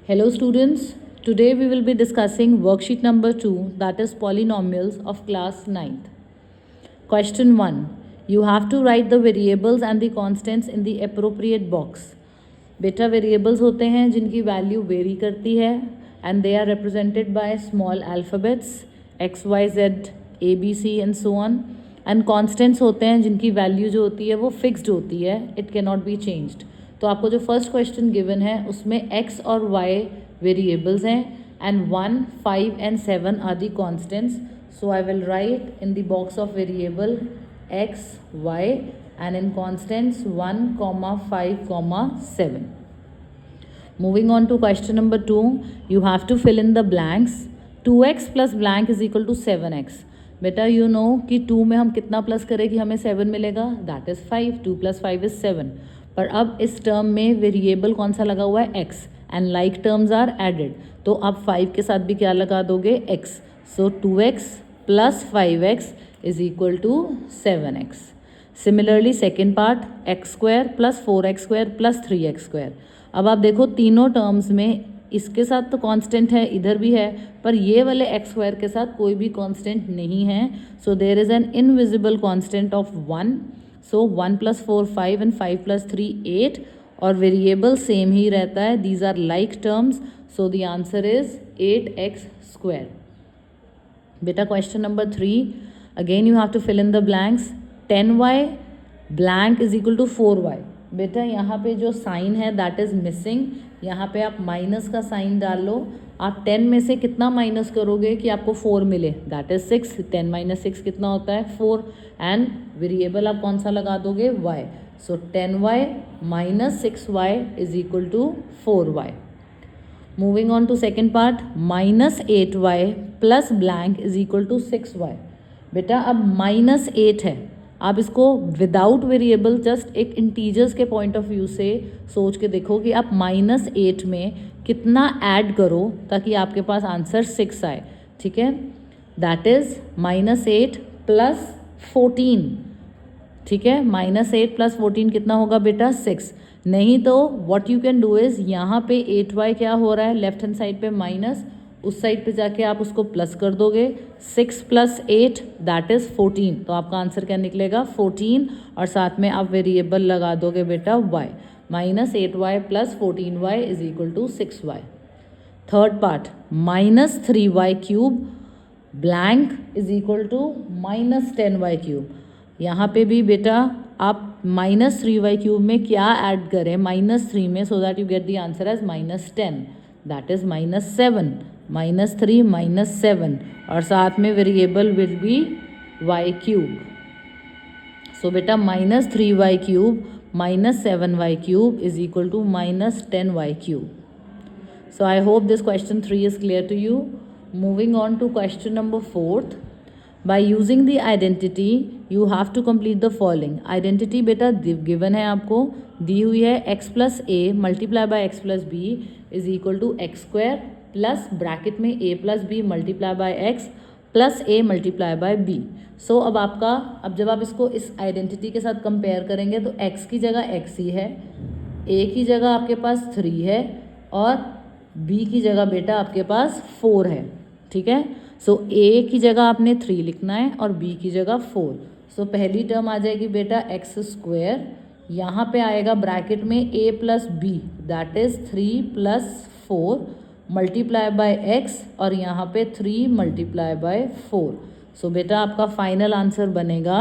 Hello students, today we will be discussing worksheet number 2, that is polynomials of class 9th. Question 1. You have to write the variables and the constants in the appropriate box. बेटा variables होते हैं जिनकी value very करती है and they are represented by small alphabets x y z a b c and so on. And constants होते हैं जिनकी value जो होती है वो फिक्स्ड होती है, it can not be changed. तो आपको जो फर्स्ट क्वेश्चन गिवन है उसमें x और y वेरिएबल्स हैं and 1, 5 and 7 are the constants. So I will write in the box of variable x, y and in constants 1, 5, 7. Moving on to question number 2, you have to fill in the blanks. 2x plus blank is equal to 7x. बेटा you know कि 2 में हम कितना plus करें कि हमें 7 मिलेगा, that is 5. 2 + 5 is 7. पर अब इस टर्म में वेरिएबल कौन सा लगा हुआ है, x, and like terms are added. तो अब 5 के साथ भी क्या लगा दोगे, x. So 2x plus 5x is equal to 7x. Similarly second part x² + 4x² + 3x². अब आप देखो तीनों टर्म्स में इसके साथ तो कांस्टेंट है, इधर भी है, पर ये वाले x² के साथ कोई भी कांस्टेंट नहीं है. So there is an invisible constant of 1. So 1 + 4 5 and 5 + 3 8 और वेरिएबल सेम ही रहता है. These are like terms. So the answer is 8x². बेटा question number 3, again you have to fill in the blanks. 10y blank is equal to 4y. बेटा यहाँ पे जो sign है दैट इज़ मिसिंग. यहाँ पे आप माइनस का साइन डाल लो. आप 10 में से कितना माइनस करोगे कि आपको 4 मिले, दैट इज़ 6. 10 - 6 कितना होता है, 4. एंड वेरिएबल आप कौन सा लगा दोगे, y. So 10y - 6y is equal to 4y. Moving on to second part, -8y + blank is equal to 6y. बेटा अब -8 है, आप इसको विदाउट वेरिएबल जस्ट एक इंटीजर्स के पॉइंट ऑफ व्यू से सोच के देखो कि आप -8 में कितना ऐड करो ताकि आपके पास आंसर 6 आए. ठीक है, दैट इज़ -8 + 14. ठीक है, -8 + 14 कितना होगा बेटा, 6. नहीं तो what you can do is, यहाँ पे 8y क्या हो रहा है, लेफ्ट हैंड साइड पे माइनस, उस साइड पे जाके आप उसको प्लस कर दोगे. 6 + 8 दैट इज़ 14. तो आपका आंसर क्या निकलेगा, 14. और साथ में आप वेरिएबल लगा दोगे बेटा y. -8y + 14y is equal to 6y. Third part, -3y³ blank is equal to -10y³. यहाँ पे भी बेटा आप -3y³ में क्या ऐड करें, -3 में, so that you get the answer as -10, that is -7. -3 - 7 और साथ में वेरिएबल विल बी y³. सो बेटा -3y³ - 7y³ is equal to -10y³. So I hope this question 3 is clear to you. Moving on to question number 4. By using the identity you have to complete the following. Identity बेटा given है, आपको दी हुई है, x + a × x + b is equal to x² plus bracket में a + b × x + a × b. सो अब आपका, अब जब आप इसको इस आइडेंटिटी के साथ कंपेयर करेंगे तो x की जगह x ही है, a की जगह आपके पास 3 है और b की जगह बेटा आपके पास 4 है. ठीक है, सो a की जगह आपने 3 लिखना है और b की जगह 4. सो पहली टर्म आ जाएगी बेटा x². यहाँ पे आएगा ब्रैकेट में a + b that is 3 + 4 × x और यहाँ पे 3 × 4. सो बेटा आपका फाइनल आंसर बनेगा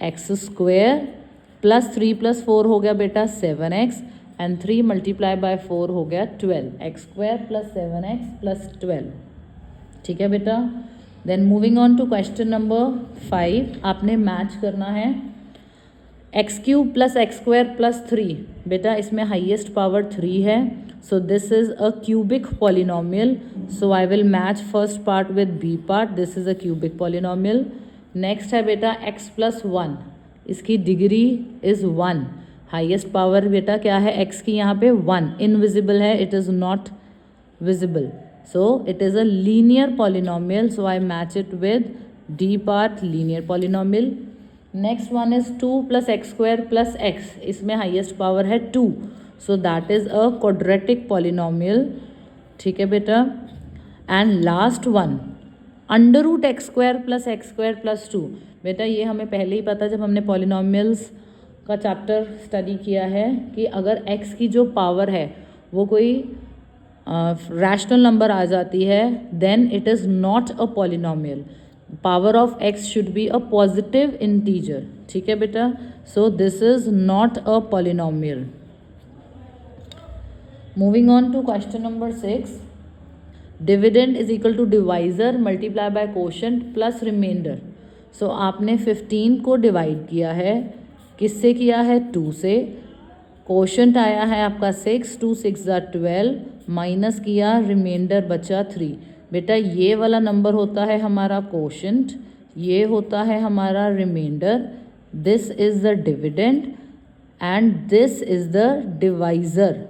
x² + 3 + 4 हो गया बेटा 7x एंड 3 × 4 हो गया 12. x² + 7x + 12. ठीक है बेटा. Then moving on to question number 5. आपने मैच करना है x³ + x² + 3. बेटा इसमें हाईएस्ट पावर 3 है. So this is a cubic polynomial. So I will match first part with b part. This is a cubic polynomial. Next है बेटा x + 1. इसकी degree is 1. Highest power बेटा क्या है, x की यहाँ पे 1. इनविजिबल है, it is not visible. So it is a linear polynomial. So I match it with d part, linear polynomial. Next one is 2 + x² + x. इसमें highest power है 2. So that is a quadratic polynomial. ठीक है बेटा। And last one, under root x square plus 2। बेटा ये हमें पहले ही पता जब हमने पॉलिनॉमियल्स का चैप्टर स्टडी किया है कि अगर x की जो पावर है वो कोई रैशनल नंबर आ जाती है then it is not a polynomial. Power of x should be a positive integer, ठीक है बेटा। So this is not a polynomial. Moving on to question number 6, dividend is equal to divisor multiply by quotient plus remainder. So आपने 15 को divide किया है, किससे किया है? 2 से। कोशेंट आया है आपका 6, 2 6 12, माइनस किया, रिमाइंडर बचा 3। बेटा ये वाला नंबर होता है हमारा कोशेंट, ये होता है हमारा remainder. This is the dividend and this is the divisor.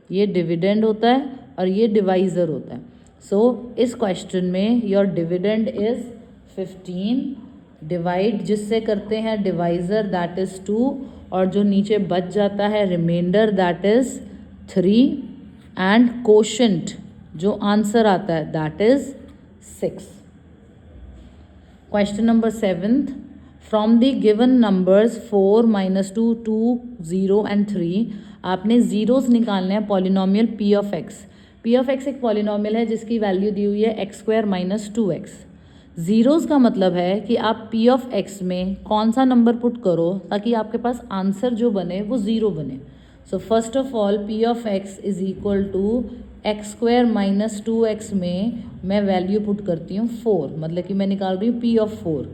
ये डिविडेंड होता है और ये डिवाइज़र होता है। सो इस क्वेश्चन में योर डिविडेंड इज़ 15, डिवाइड जिससे करते हैं डिवाइज़र दैट इज़ 2, और जो नीचे बच जाता है remainder that is 3, and quotient जो आंसर आता है that is 6। Question number 7, from the given numbers 4 -2 2 0 and 3 आपने ज़ीरोज़ निकालने हैं polynomial p of x. P of x एक पॉलिनॉमियल है जिसकी वैल्यू दी हुई है x² - 2x। ज़ीरोज़ का मतलब है कि आप पी ऑफ एक्स में कौन सा नंबर पुट करो ताकि आपके पास आंसर जो बने वो ज़ीरो बने। So first of all p of x is equal to x² - 2x में मैं वैल्यू पुट करती हूँ 4, मतलब कि मैं निकाल रही हूँ पी ऑफ 4।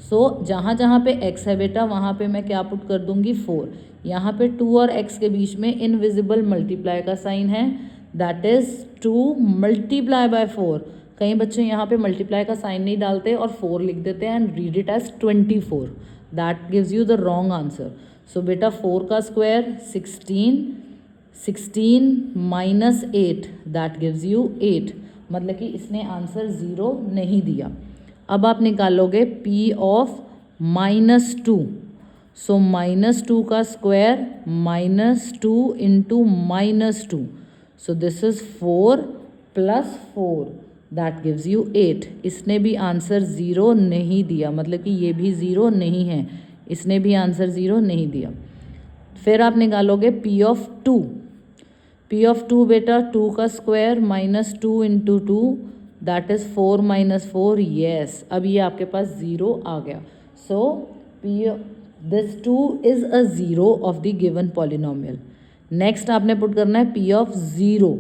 सो जहाँ जहाँ पे x है बेटा वहाँ पे मैं क्या पुट कर दूँगी 4। यहाँ पे 2 और x के बीच में इनविजिबल मल्टीप्लाई का साइन है दैट इज़ 2 मल्टीप्लाई बाय 4। कई बच्चे यहाँ पे मल्टीप्लाई का साइन नहीं डालते और 4 लिख देते हैं and read it as 24। That gives you the wrong answer. So बेटा 4 का square 16, 16 minus 8 that gives you 8, मतलब कि इसने आंसर 0 नहीं दिया। अब आप निकालोगे p ऑफ -2। सो -2 का square -2 into -2, so this is 4 + 4 that gives you 8। इसने भी आंसर 0 नहीं दिया, मतलब कि ये भी 0 नहीं है, इसने भी आंसर 0 नहीं दिया। फिर आप निकालोगे p ऑफ 2। p ऑफ 2 बेटा 2 का square -2 into 2 that is 4 - 4, yes. अब ये आपके पास 0 आ गया। So this 2 is a 0 of the given polynomial. Next आपने पुट करना है p ऑफ 0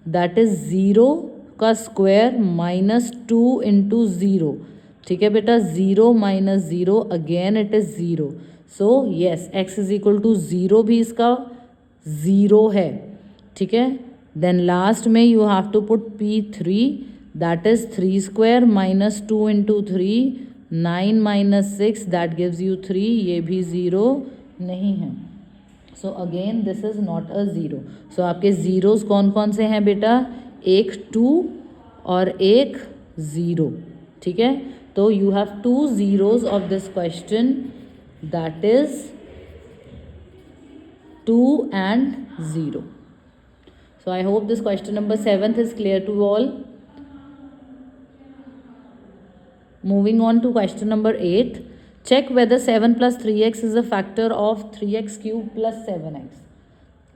दैट इज़ 0 का स्क्वायर -2 इंटू 0, ठीक है बेटा। 0 - 0 again it is 0। So yes x is equal to 0 भी इसका 0 है, ठीक है। देन लास्ट में you have to put p3 that is 3 square -2 into 3, 9 - 6 that gives you 3, ये भी 0 नहीं है। So again this is not a 0। सो आपके ज़ीरोज़ कौन कौन से हैं बेटा? एक 2 और एक 0, ठीक है। तो you have 2 zeros of this question that is 2 and 0. So I hope this question number 7 is clear to all. Moving on to question number 8. Check whether 7 + 3x is a factor of 3x³ + 7x.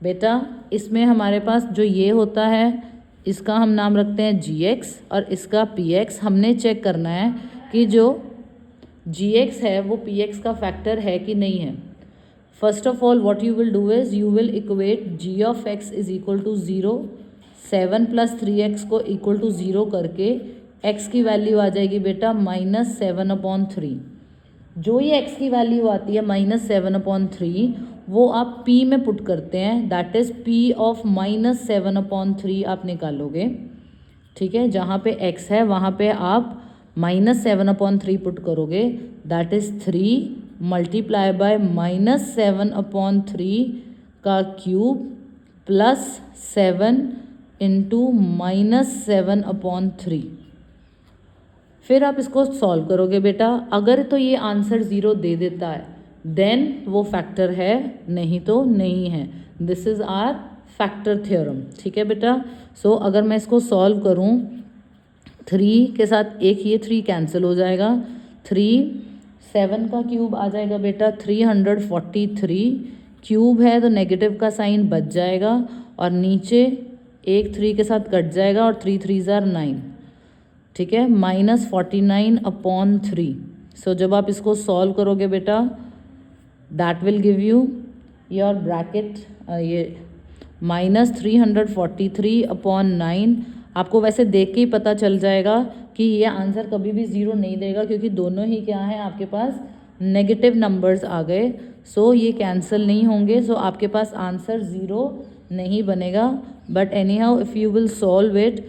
बेटा इसमें हमारे पास जो ये होता है इसका हम नाम रखते हैं gx और इसका px। हमने चेक करना है कि जो gx है वो px का फैक्टर है कि नहीं है। First of all what you will do is you will equate g of x is equal to 0, 7 + 3x को इक्वल टू 0 करके x की वैल्यू आ जाएगी बेटा -7/3। जो ये x की वैल्यू आती है -7/3 वो आप p में पुट करते हैं दैट इज़ p ऑफ -7/3 आप निकालोगे, ठीक है। जहाँ पे x है वहाँ पे आप -7/3 पुट करोगे दैट इज़ 3 मल्टीप्लाई बाय -7/3 का क्यूब प्लस 7 इंटू -7/3। फिर आप इसको सॉल्व करोगे बेटा। अगर तो ये आंसर 0 दे देता है देन वो फैक्टर है, नहीं तो नहीं है। This is our factor theorem, ठीक है बेटा। सो अगर मैं इसको सॉल्व करूँ, 3 के साथ एक ये 3 कैंसिल हो जाएगा, 3 7 का क्यूब आ जाएगा बेटा 343, क्यूब है तो नेगेटिव का साइन बच जाएगा और नीचे एक 3 के साथ कट जाएगा और 3 3 ज़ार 9, ठीक है, -49/3। सो जब आप इसको सॉल्व करोगे बेटा, that will give you your bracket ये -343/9। आपको वैसे देख के ही पता चल जाएगा कि ये आंसर कभी भी ज़ीरो नहीं देगा, क्योंकि दोनों ही क्या है आपके पास नेगेटिव नंबर्स आ गए। सो ये कैंसिल नहीं होंगे, सो आपके पास आंसर ज़ीरो नहीं बनेगा। But any how if you will solve it,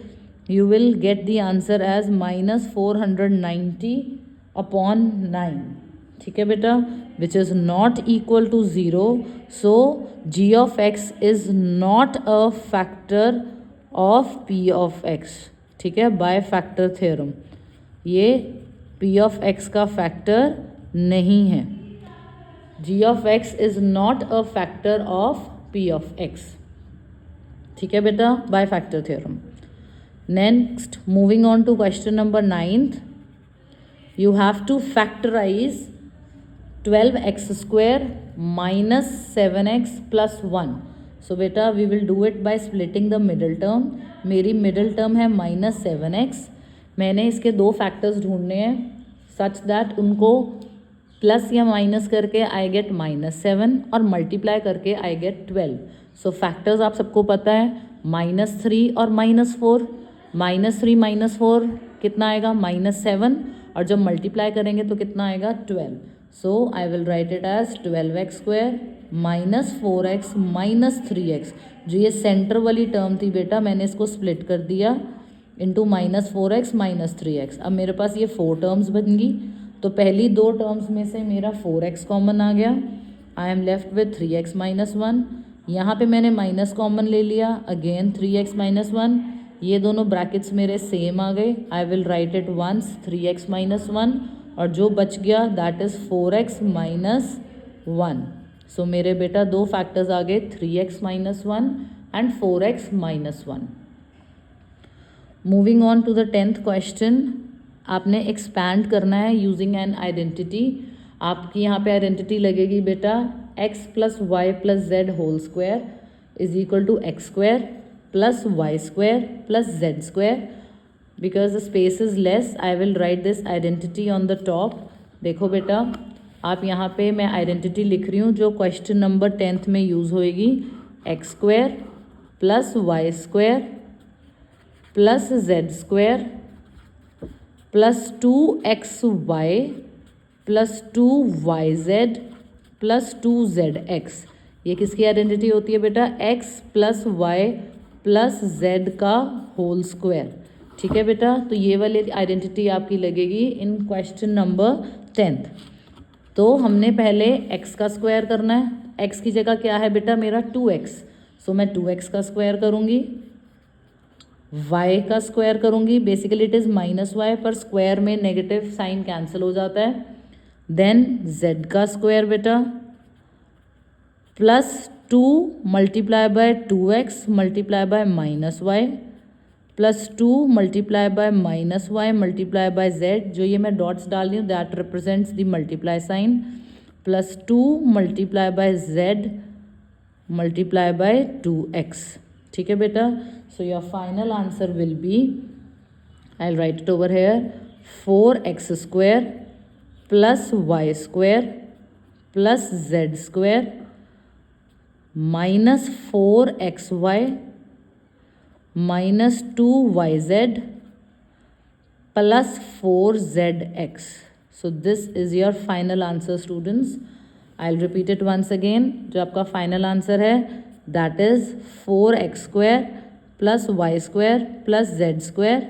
you will get the answer as -490/9, ठीक है बेटा, which is not equal to 0. So g of x is not a factor of p of x, ठीक है, by factor theorem ये p of x का factor नहीं है। g of x is not a factor of p of x, ठीक है बेटा, by factor theorem. Next, moving on to question number 9th, you have to factorize 12x square minus 7x plus 1. So beta we will do it by splitting the middle term. मेरी middle term है -7x। मैंने इसके दो factors ढूंढने हैं such that उनको plus या minus करके आई गेट -7 और मल्टीप्लाई करके आई गेट 12। सो फैक्टर्स आप सबको पता है, -3 और -4। -3 -4 कितना आएगा -7, और जब मल्टीप्लाई करेंगे तो कितना आएगा 12। So I will write it as 12x square -4x -3x। जो ये सेंटर वाली टर्म थी बेटा, मैंने इसको स्प्लिट कर दिया इंटू -4x -3x। अब मेरे पास ये 4 टर्म्स बन गई, तो पहली दो टर्म्स में से मेरा 4x कॉमन आ गया। I am left with 3x -1। यहाँ पे मैंने माइनस कॉमन ले लिया, अगेन 3x -1। ये दोनों ब्रैकेट्स मेरे सेम आ गए। I will write it once 3x -1, और जो बच गया दैट इज़ 4x -1। सो मेरे बेटा दो फैक्टर्स आ गए, 3x -1 and 4x -1। Moving on to the 10th question, आपने एक्सपैंड करना है यूजिंग एन आइडेंटिटी। आपकी यहाँ पे आइडेंटिटी लगेगी बेटा x + y + z whole square is equal to x square plus y square plus z square. Because the space is less, I will write this identity on the top. देखो बेटा, आप यहाँ पे मैं आइडेंटिटी लिख रही हूँ जो क्वेश्चन नंबर 10th में यूज़ होएगी। x square plus y square plus z square plus 2xy plus 2yz plus 2zx। ये किसकी आइडेंटिटी होती है बेटा? x plus y plus z का होल स्क्वायर, ठीक है बेटा। तो ये वाली आइडेंटिटी आपकी लगेगी इन क्वेश्चन नंबर 10th। तो हमने पहले x का स्क्वायर करना है। x की जगह क्या है बेटा मेरा 2x, सो मैं 2x का स्क्वायर करूँगी, y का स्क्वायर करूँगी, बेसिकली इट इज़ -y पर स्क्वायर में नेगेटिव साइन कैंसिल हो जाता है। देन z का स्क्वायर बेटा plus 2 multiply by 2x multiply by -y plus 2 multiply by -y multiply by z, जो ये मैं डॉट्स डाल रही हूँ that represents the multiply sign, plus 2 multiply by z multiply by 2x, ठीक है बेटा। So your final answer will be, I will write it over here, 4x square plus y square plus z square -4xy -2yz plus 4zx. So this is your final answer students. I'll repeat it once again. जो आपका final answer है that is 4x square plus y square plus z square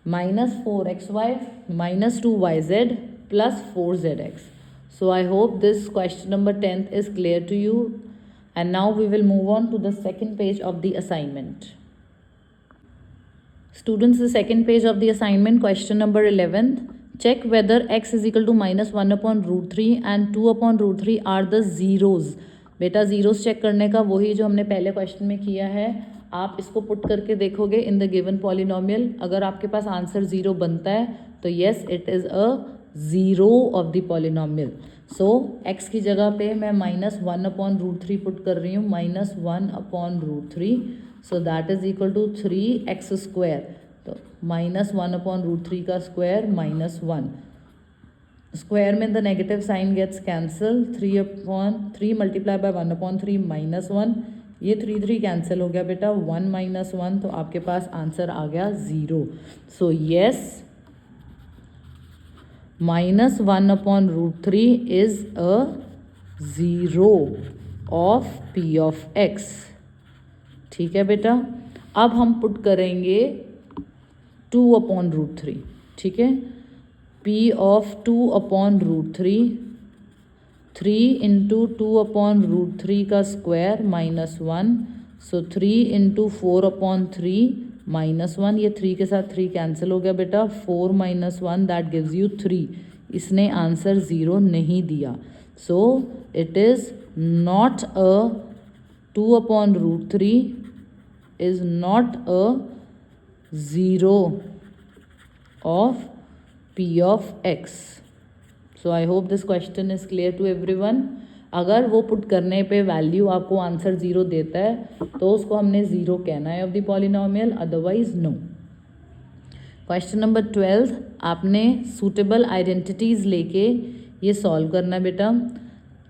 minus 4xy minus 2yz plus 4zx. So I hope this question number 10th is clear to you. And now we will move on to the second page of the assignment. Students, the second page of the assignment, question number 11. Check whether x is equal to -1/√3 and 2/√3 are the zeros बेटा zeros check करने का वही जो हमने पहले question में किया है, आप इसको पुट करके देखोगे इन द गिवन पॉलिनोमियल। अगर आपके पास आंसर 0 बनता है तो yes it is a zero of the polynomial. So x की जगह पे मैं -1/√3 पुट कर रही हूँ, -1/√3, so that is equal to 3x²। तो -1/√3 का स्क्वायर -1, स्क्वायर में the negative sign gets cancel, 3/3 multiply by 1/3 -1, ये 3 कैंसिल हो गया बेटा, 1 - 1, तो आपके पास आंसर आ गया 0। So yes -1/√3 is a zero of p of x। ठीक है बेटा, अब हम पुट करेंगे 2/√3। ठीक है, p ऑफ 2/√3, 3 × 2/√3 का स्क्वायर -1, सो 3 × 4/3 -1, ये 3 के साथ 3 कैंसिल हो गया बेटा, 4 - 1 दैट गिव्स यू 3। इसने आंसर 0 नहीं दिया, so it is not a 2/√3 is not a zero of p of x। So I hope this question is clear to everyone। अगर वो पुट करने पे वैल्यू आपको आंसर 0 देता है तो उसको हमने 0 कहना है of the polynomial, otherwise no. Question number 12, आपने सूटेबल आइडेंटिटीज़ लेके ये सॉल्व करना है बेटा।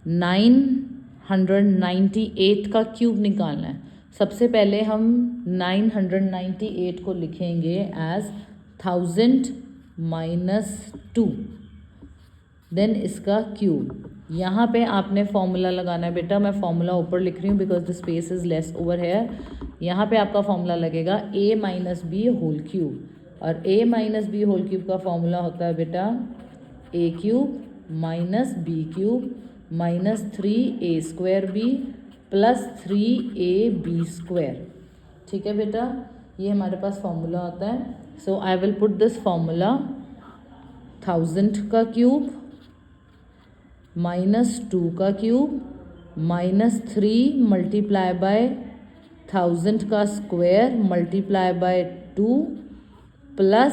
998 का क्यूब निकालना है। सबसे पहले हम 998 को लिखेंगे एज 1000 - 2, देन इसका क्यूब। यहाँ पे आपने फॉर्मूला लगाना है बेटा, मैं फॉर्मूला ऊपर लिख रही हूँ because the space is less over here. यहाँ पे आपका फॉर्मूला लगेगा a - b होल क्यूब, और a - b होल क्यूब का फॉर्मूला होता है बेटा a³ - b³ -3a² b + 3ab²। ठीक है बेटा, ये हमारे पास फॉर्मूला होता है। So I will put this formula, 1000 का क्यूब -2 का क्यूब -3 मल्टीप्लाई बाय 1000 का square multiply by 2 plus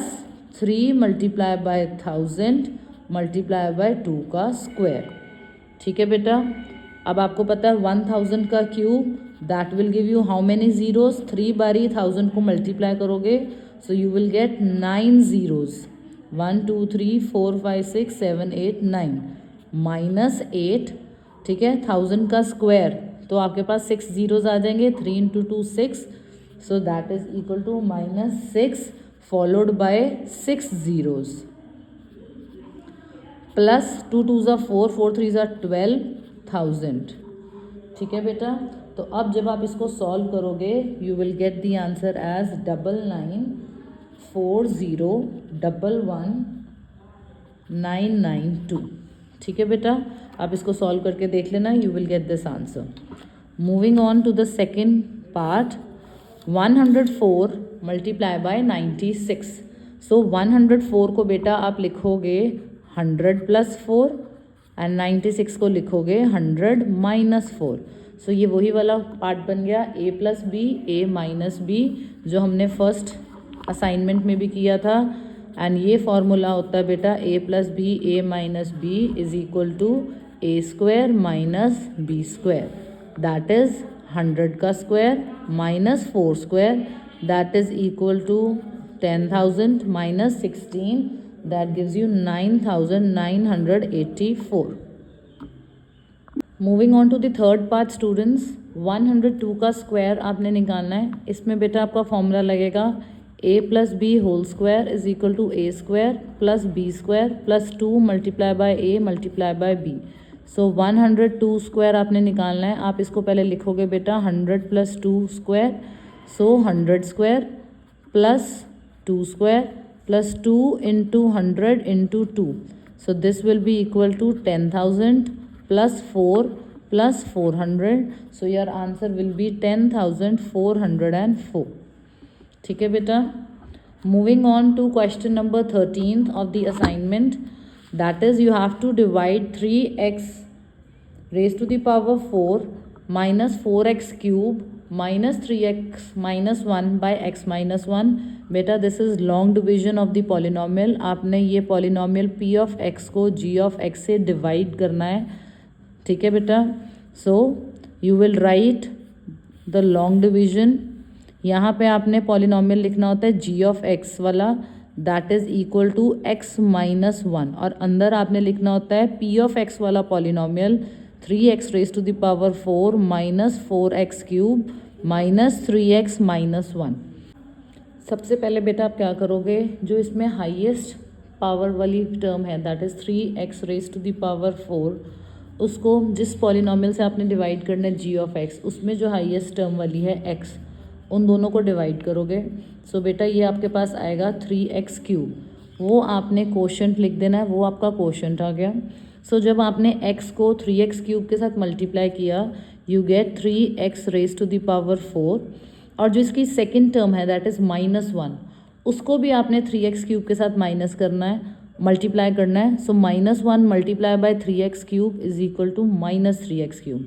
3 multiply by 1000 multiply by 2 का स्क्वायर। ठीक है बेटा, अब आपको पता है 1000 का cube that will give you how many zeros, 3 बारी 1000 को मल्टीप्लाई करोगे सो यू विल गेट 9 ज़ीरोज़, 1 2 3 4 5 6 7 8 9 -8। ठीक है, 1000 का स्क्वायर तो आपके पास 6 ज़ीरोज़ आ जाएंगे, 3 × 2 6, so that is equal to -6 followed by 6 zeros plus 2 2s are 4 4 3s are 12,000। ठीक है बेटा, तो अब जब आप इसको सॉल्व करोगे you will get the answer as 9940111992। ठीक है बेटा, आप इसको सॉल्व करके देख लेना, you will get this answer. Moving on to the second part, 104 multiply by 96। So 104 को बेटा आप लिखोगे 100 + 4 एंड 96 को लिखोगे 100 - 4। सो ये वही वाला पार्ट बन गया a + b a - b जो हमने फर्स्ट असाइनमेंट में भी किया था। एंड ये फॉर्मूला होता है बेटा a + b a - b is equal to a² - b², that is 100 का square -4² that is equal to 10,000 -16 that gives you 9,984। Moving on to the third part students, 102 का स्क्वायर आपने निकालना है। इसमें बेटा आपका फॉर्मूला लगेगा a + b whole square is equal to a² + b² + 2 multiply by a multiply by b। So 102 square आपने निकालना है। आप इसको पहले लिखोगे बेटा 100 + 2 square, so 100 square plus 2 square plus 2 into 100 into 2. So this will be equal to 10,000 plus 4 plus 400. So your answer will be 10,404. ठीक है बेटा, moving on to question number 13 of the assignment, that is you have to divide 3x raised to the power 4 minus 4x cube minus 3x minus 1 by x minus 1। बेटा this is long division of the polynomial. आपने ये polynomial p of x को g of x से divide करना है, ठीक है बेटा। So you will write the long division. यहाँ पे आपने पॉलिनोमियल लिखना होता है g ऑफ x वाला, that is equal to x minus 1, और अंदर आपने लिखना होता है p ऑफ x वाला polynomial 3x raise to the power 4 minus 4x cube minus 3x minus 1। सबसे पहले बेटा आप क्या करोगे, जो इसमें हाईएस्ट पावर वाली टर्म है that is 3x raise to the power 4, उसको जिस पॉलिनोमियल से आपने डिवाइड करना है g ऑफ x, उसमें जो हाईएस्ट टर्म वाली है x, उन दोनों को डिवाइड करोगे। सो बेटा ये आपके पास आएगा 3x क्यूब, वो आपने कोशेंट लिख देना है, वो आपका कोशेंट आ गया। सो जब आपने x को 3x क्यूब के साथ मल्टीप्लाई किया, you get 3x raise to the power 4, और जो इसकी सेकेंड टर्म है दैट इज़ माइनस 1, उसको भी आपने 3x क्यूब के साथ माइनस करना है, मल्टीप्लाई करना है। So minus 1 multiply by 3x cube is equal to minus 3x cube.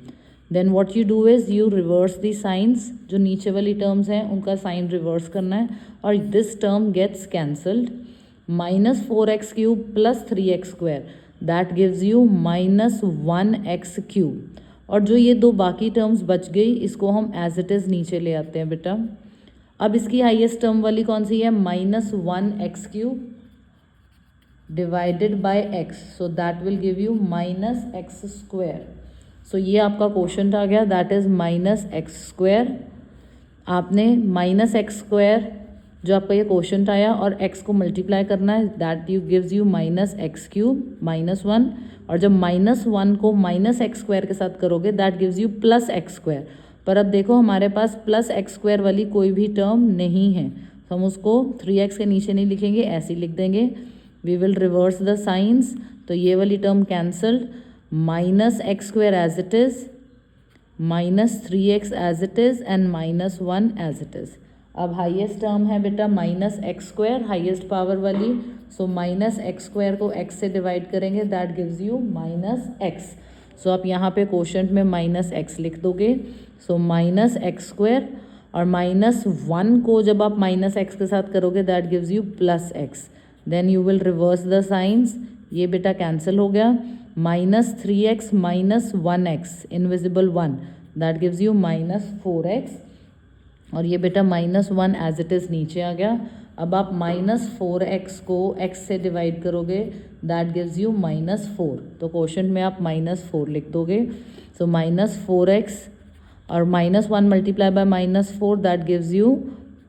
Then what you do is you reverse the signs, जो नीचे वाली टर्म्स हैं उनका साइन रिवर्स करना है, और this term gets cancelled. Minus 4x cube plus 3x square that gives you minus 1x cube, और जो ये दो बाकी टर्म्स बच गई इसको हम एज इट इज़ नीचे ले आते हैं बेटा। अब इसकी हाईएस्ट टर्म वाली कौन सी है, minus 1x cube divided by x, so that will give you minus x square. सो ये आपका क्वोशंट आ गया, that is minus x square. आपने माइनस x स्क्वायर जो आपका ये क्वोशंट आया और x को मल्टीप्लाई करना है, that you gives you minus x cube minus 1, और जब माइनस 1 को माइनस x स्क्वायर के साथ करोगे that gives you plus x square. पर अब देखो हमारे पास प्लस x स्क्वायर वाली कोई भी टर्म नहीं है, तो हम उसको 3x के नीचे नहीं लिखेंगे, ऐसे ही लिख देंगे। We will reverse the signs, तो ये वाली term cancelled, minus x square as it is, minus 3x as it is, and minus 1 as it is. अब हाईएस्ट टर्म है बेटा minus x square, highest power वाली, सो माइनस x स्क्वायर को x से divide करेंगे, that gives you minus x। So आप यहाँ पे क्वोशंट में माइनस x लिख दोगे, सो माइनस x स्क्वायर, और माइनस 1 को जब आप माइनस x के साथ करोगे that gives you plus x। Then you will reverse the signs, ये बेटा कैंसिल हो गया, minus 3x minus 1x invisible 1 that gives you minus 4x, और ये बेटा माइनस 1 एज इट इज़ नीचे आ गया। अब आप माइनस 4x को x से डिवाइड करोगे, दैट गिव्स यू माइनस 4, तो क्वोशंट में आप माइनस 4 लिख दोगे। सो माइनस 4x और minus 1 multiply by minus 4 that gives you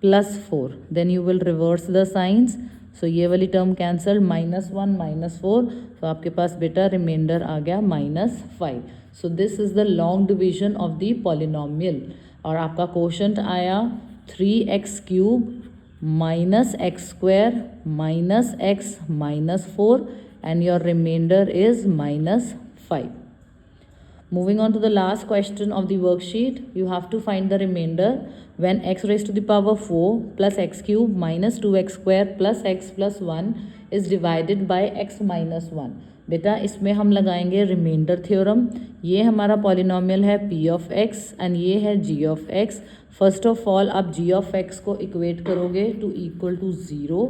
plus 4। Then you will reverse the signs, so ये वाली टर्म कैंसल, माइनस 1 माइनस 4, तो आपके पास बेटा रिमाइंडर आ गया minus 5। So this is the long division of the polynomial, और आपका quotient आया 3x cube minus x square minus x minus 4, and your remainder is minus 5. Moving on to the last question of the worksheet, you have to find the remainder when x raised to the power 4 plus x cube minus 2x square plus x plus 1 is divided by x minus 1. बेटा इसमें हम लगाएंगे remainder theorem. ये हमारा polynomial है p of x and ये है g of x। First of all आप g ऑफ x को इक्वेट करोगे टू इक्वल टू 0,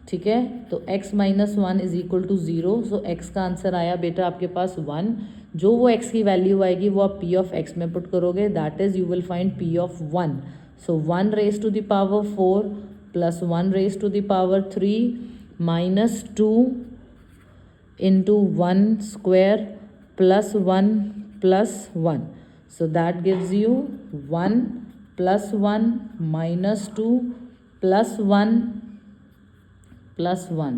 ठीक है, तो x minus 1 is equal to 0। So x का आंसर आया बेटा आपके पास 1। जो वो x की वैल्यू आएगी वो आप p ऑफ x में पुट करोगे, that is you will find p of 1। So 1 raise to the power 4 plus 1 raise to the power 3 minus 2 into 1 square plus 1 plus 1. So that gives you 1 plus 1 minus 2 plus 1 plus 1.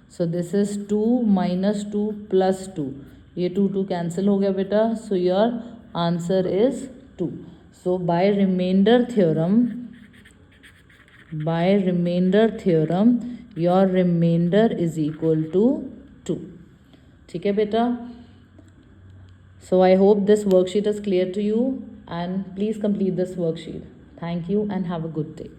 So this is 2 minus 2 plus 2. ये 2 cancel हो गया बेटा. So your answer is 2. So by remainder theorem your remainder is equal to 2. ठीक है बेटा. So I hope this worksheet is clear to you and please complete this worksheet. Thank you and have a good day.